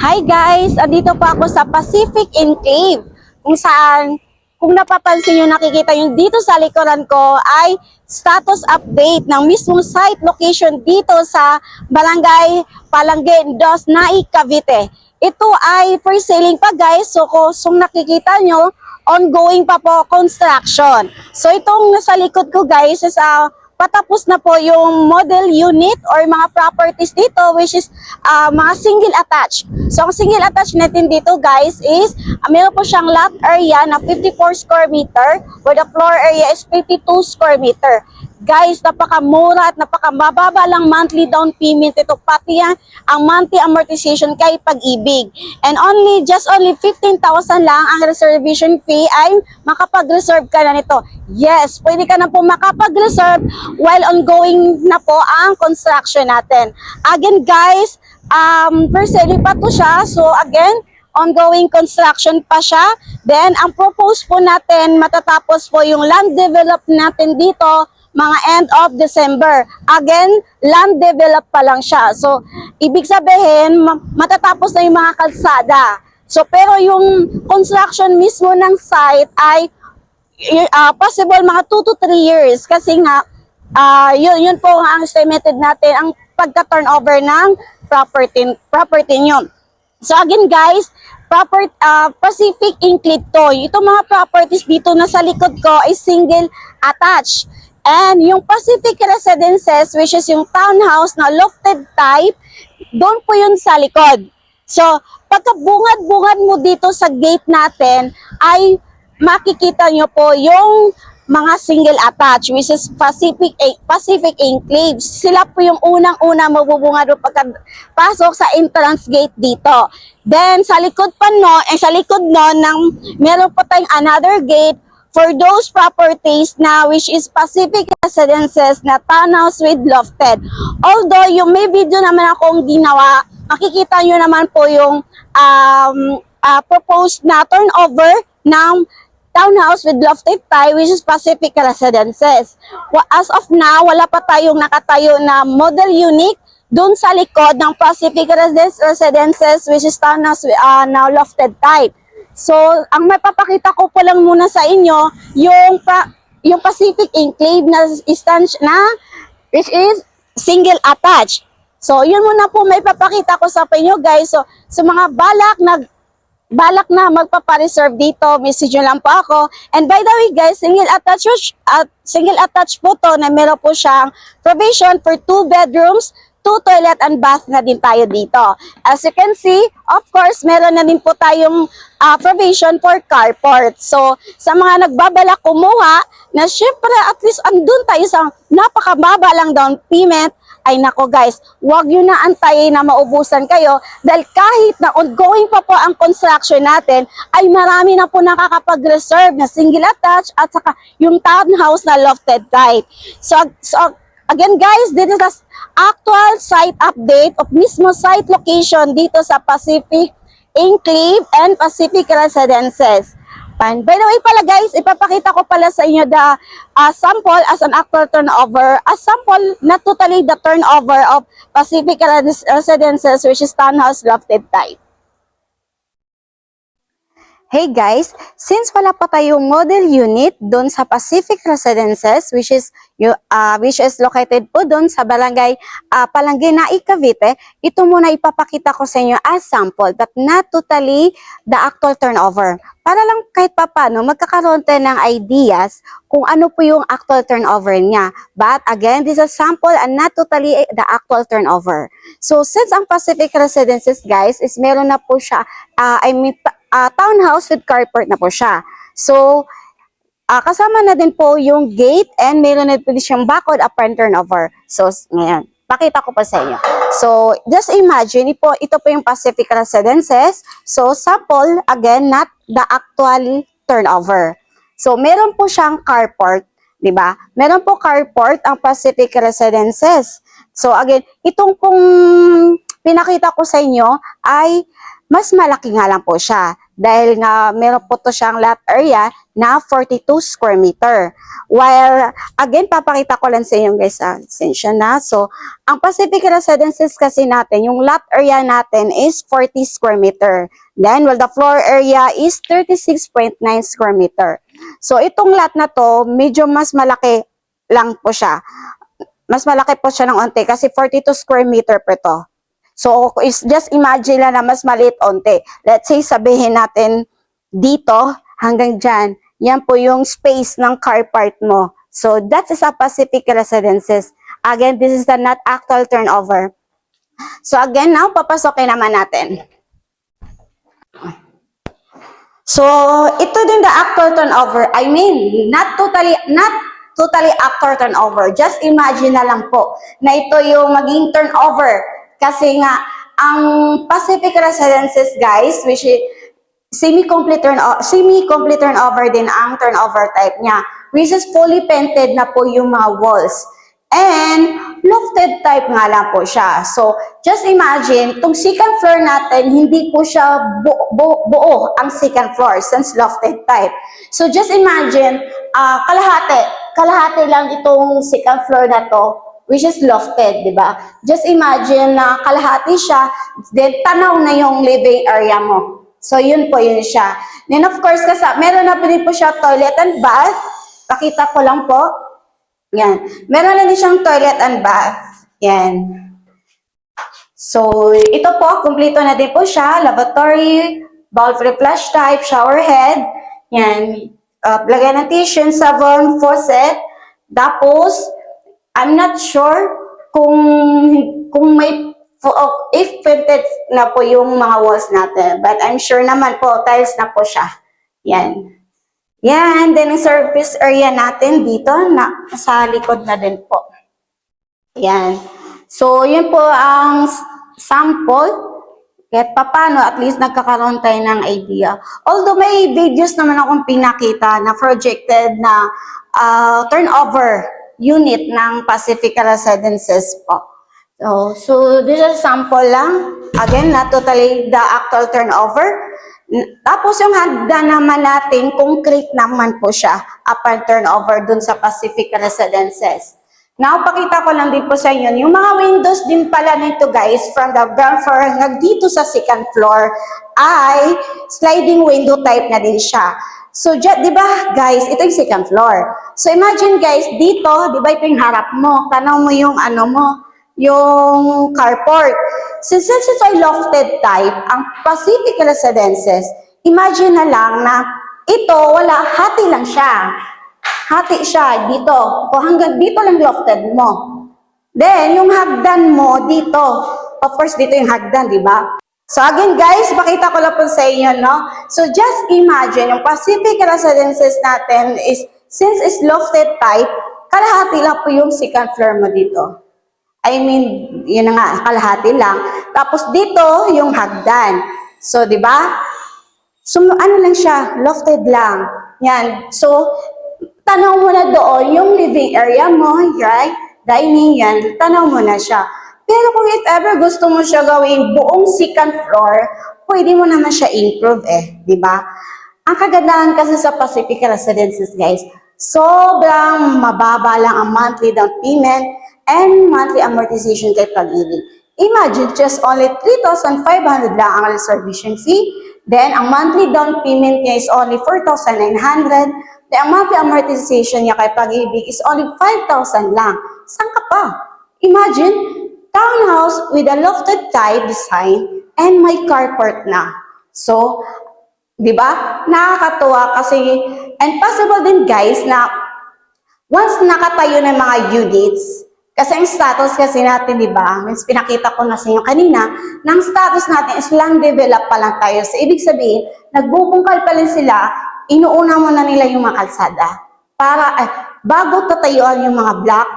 Hi guys! Andito po ako sa Pacific Enclave kung saan, kung napapansin nyo, nakikita nyo dito sa likuran ko ay status update ng mismong site location dito sa Barangay Palanggen, Dos Nai, Cavite. Ito ay for selling pa guys, so kung nakikita nyo, ongoing pa po construction. So itong nasa likod ko guys is patapos na po yung model unit or mga properties dito, which is mga single attached. So ang single attached natin dito guys is meron po siyang lot area na 54 square meter where the floor area is 52 square meter. Guys, napakamura at napakamababa lang monthly down payment ito, pati yan ang monthly amortization kay Pag-ibig. And just only 15,000 lang ang reservation fee ay makapag-reserve ka na nito. Yes, pwede ka na po makapag-reserve while ongoing na po ang construction natin. Again guys, per selling pa to siya. So again, ongoing construction pa siya. Then ang propose po natin, matatapos po yung land develop natin dito mga end of December. Again, land develop pa lang siya. So, ibig sabihin, matatapos na yung mga kalsada. So, pero yung construction mismo ng site ay possible mga 2 to 3 years. Kasi nga, yun po ang estimated natin, ang pagka-turnover ng property nyo. So, again guys, Pacific Enclave to. Itong mga properties dito na sa likod ko ay single attached. And yung Pacific Residences, which is yung townhouse na lofted type, doon po yun sa likod. So, pagkabungad-bungad mo dito sa gate natin, ay makikita nyo po yung mga single attached, which is Pacific Enclave. Sila po yung unang-una mabubungad pagkapasok sa entrance gate dito. Then, sa likod ng meron po tayong another gate for those properties na which is Pacific Residences na townhouse with lofted. Although yung may video naman akong ginawa, makikita nyo naman po yung proposed na turnover ng townhouse with lofted type which is Pacific Residences. As of now, wala pa tayong nakatayo na model unit doon sa likod ng Pacific Residences which is townhouse na lofted type. So, ang mapapakita ko po lang muna sa inyo, yung Pacific Enclave na which is single attached. So, yun muna po may papakita ko sa inyo guys. So, sa mga balak na magpapareserve dito, message nyo lang po ako. And by the way guys, single attached po to na meron po siyang provision for 2 bedrooms, 2 toilet and bath na din tayo dito. As you can see, of course, meron na din po tayong provision for carport. So, sa mga nagbabalak kumuha, na syempre at least andun tayo sa napakababa lang down payment, ay nako guys, huwag yun na antayin na maubusan kayo dahil kahit na ongoing pa po ang construction natin, ay marami na po nakakapag-reserve na single attached at saka yung townhouse na lofted type. So again guys, this is the actual site update of mismo site location dito sa Pacific Enclave and Pacific Residences. And by the way pala guys, ipapakita ko pala sa inyo the sample as an actual turnover, a sample, not totally the turnover of Pacific Residences which is townhouse lofted type. Hey guys, since wala pa tayong model unit doon sa Pacific Residences which is located po doon sa Barangay Palanggen, Cavite, ito muna ipapakita ko sa inyo as sample but not totally the actual turnover. Para lang kahit papano magkakaroon tayo ng ideas kung ano po yung actual turnover niya. But again, this is a sample and not totally the actual turnover. So since ang Pacific Residences guys is meron na po siya, townhouse with carport na po siya. So, kasama na din po yung gate and meron na po siyang backward upon turnover. So, ngayon, pakita ko pa sa inyo. So, just imagine, ito po yung Pacific Residences. So, sample, again, not the actual turnover. So, meron po siyang carport, di ba? Meron po carport ang Pacific Residences. So, again, itong pong pinakita ko sa inyo ay mas malaki nga lang po siya. dahil nga meron po to siyang lot area na 42 square meter. While, again, papakita ko lang sa inyo guys, sensya na. So, ang Pacific Residences kasi natin, yung lot area natin is 40 square meter. Then, well, the floor area is 36.9 square meter. So, itong lot na to, medyo mas malaki lang po siya. Mas malaki po siya ng onte kasi 42 square meter per to. So, is just imagine na mas maliit onte. Let's say, sabihin natin dito hanggang dyan. Yan po yung space ng car part mo. So, that is a Pacific Residences. Again, this is the not actual turnover. So, again, now, papasokin naman natin. So, ito din the actual turnover. I mean, not totally actual turnover. Just imagine na lang po na ito yung maging turnover. Kasi nga, ang Pacific Residences, guys, which is semi-complete turnover din ang turnover type niya, which is fully painted na po yung mga walls. And lofted type nga lang po siya. So, just imagine, itong second floor natin, hindi po siya buo ang second floor since lofted type. So, just imagine, kalahati lang itong second floor na to, which is lofted, di ba? Just imagine na kalahati siya, then tanaw na yung living area mo. So, yun po yun siya. Then, of course, kasi meron na po din po siya toilet and bath. Pakita ko lang po. Yan. Meron na din siyang toilet and bath. Yan. So, ito po, kumpleto na din po siya. Lavatory, bowl-free flush type, shower head. Yan. Lagay ng tissue, sabon, faucet. Tapos, I'm not sure kung may if painted na po yung mga walls natin. But I'm sure naman po, tiles na po siya. Yan. Yan. Then, ang service area natin dito, sa likod na din po. Yan. So, yun po ang sample. Kahit papano, at least nagkakaroon tayo ng idea. Although may videos naman akong pinakita na projected na turnover unit ng Pacific Residences po. So this is sample lang. Again, not totally the actual turnover. Tapos yung hagdan naman natin, concrete naman po siya upon turnover dun sa Pacific Residences. Now, pakita ko lang din po sa inyo, yung mga windows din pala nito guys, from the ground floor hanggang dito sa second floor, ay sliding window type na din siya. So, di ba, guys, ito yung second floor. So, imagine, guys, dito, di ba, ito yung harap mo. Tanaw mo yung, yung carport. Since ito ay lofted type, ang Pacific Residences, imagine na lang na ito, hati lang siya. Hati siya dito. O hanggang dito lang lofted mo. Then, yung hagdan mo dito. Of course, dito yung hagdan, di ba? So again guys, pakita ko lang po sa inyo, no? So just imagine, yung Pacific Residences natin is, since is lofted type, kalahati lang po yung second floor mo dito. I mean, yun na nga, kalahati lang. Tapos dito, yung hagdan. So, di ba? So, ano lang siya, lofted lang. Yan. So, tanaw mo na doon yung living area mo, right? Dining, yan. Tanaw mo na siya. Pero kung if ever gusto mo siya gawing buong second floor, pwede mo naman siya improve di ba? Ang kagandahan kasi sa Pacific Residences, guys, sobrang mababa lang ang monthly down payment and monthly amortization kay Pag-ibig. Imagine, just only 3,500 lang ang reservation fee. Then, ang monthly down payment niya is only 4,900. Then, ang monthly amortization niya kay Pag-ibig is only 5,000 lang. Saan ka pa? Imagine, townhouse with a lofted type design and may carport na. So, di ba? Nakakatuwa kasi, and possible din guys na once nakatayo ng mga units, kasi ang status kasi natin, di ba? Means pinakita ko na sa inyo kanina, ng status natin is lang develop pa lang tayo. So, ibig sabihin, nagbubungkal pa rin sila, inuuna mo na nila yung mga kalsada. Para, bago tatayuan yung mga block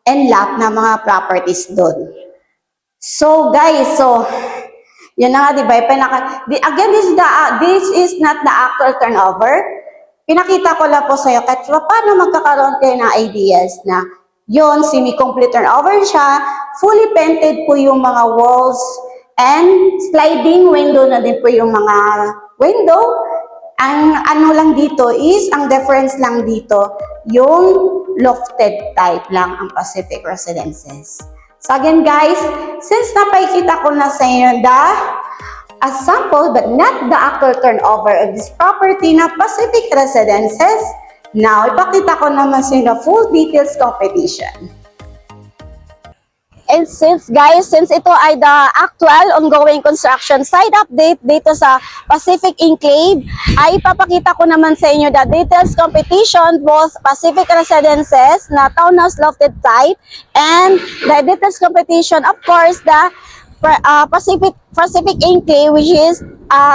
and lot na mga properties doon. So guys, yun na nga, di ba? Again, this is not the actual turnover. Pinakita ko lang po sa iyo kahit paano magkakaroon kayo ng ideas na yun, semi-complete turnover siya, fully painted po yung mga walls And sliding window na din po yung mga window. Ang ano lang dito is, ang difference lang dito, yung lofted type lang ang Pacific Residences. So again guys, since napakita ko na sa inyo a sample but not the actual turnover of this property na Pacific Residences, now ipakita ko naman sa inyo the full details competition. And since ito ay the actual ongoing construction site update dito sa Pacific Enclave, ay ipapakita ko naman sa inyo the details competition, both Pacific Residences na townhouse lofted type and the details competition, of course, the Pacific Enclave, which is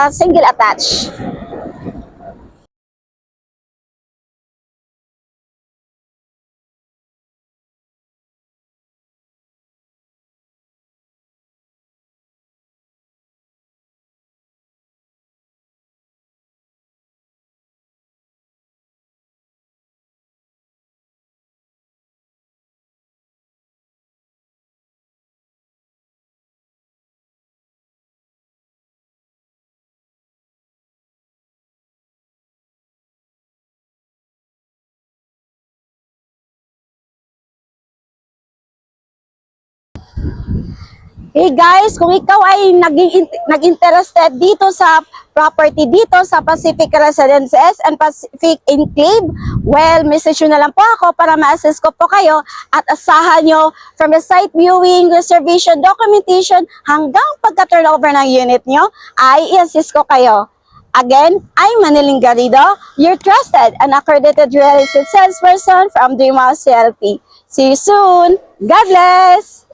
single attached. Hey guys, kung ikaw ay nag-interested dito sa property dito sa Pacific Residences and Pacific Enclave, well, message nyo na lang po ako para ma-assist ko po kayo at asahan nyo from the site viewing, reservation, documentation, hanggang pagka-turnover ng unit nyo, ay i-assist ko kayo. Again, I'm Maniling Garrido, your trusted and accredited real estate salesperson from Dreamhouse CLT. See you soon! God bless!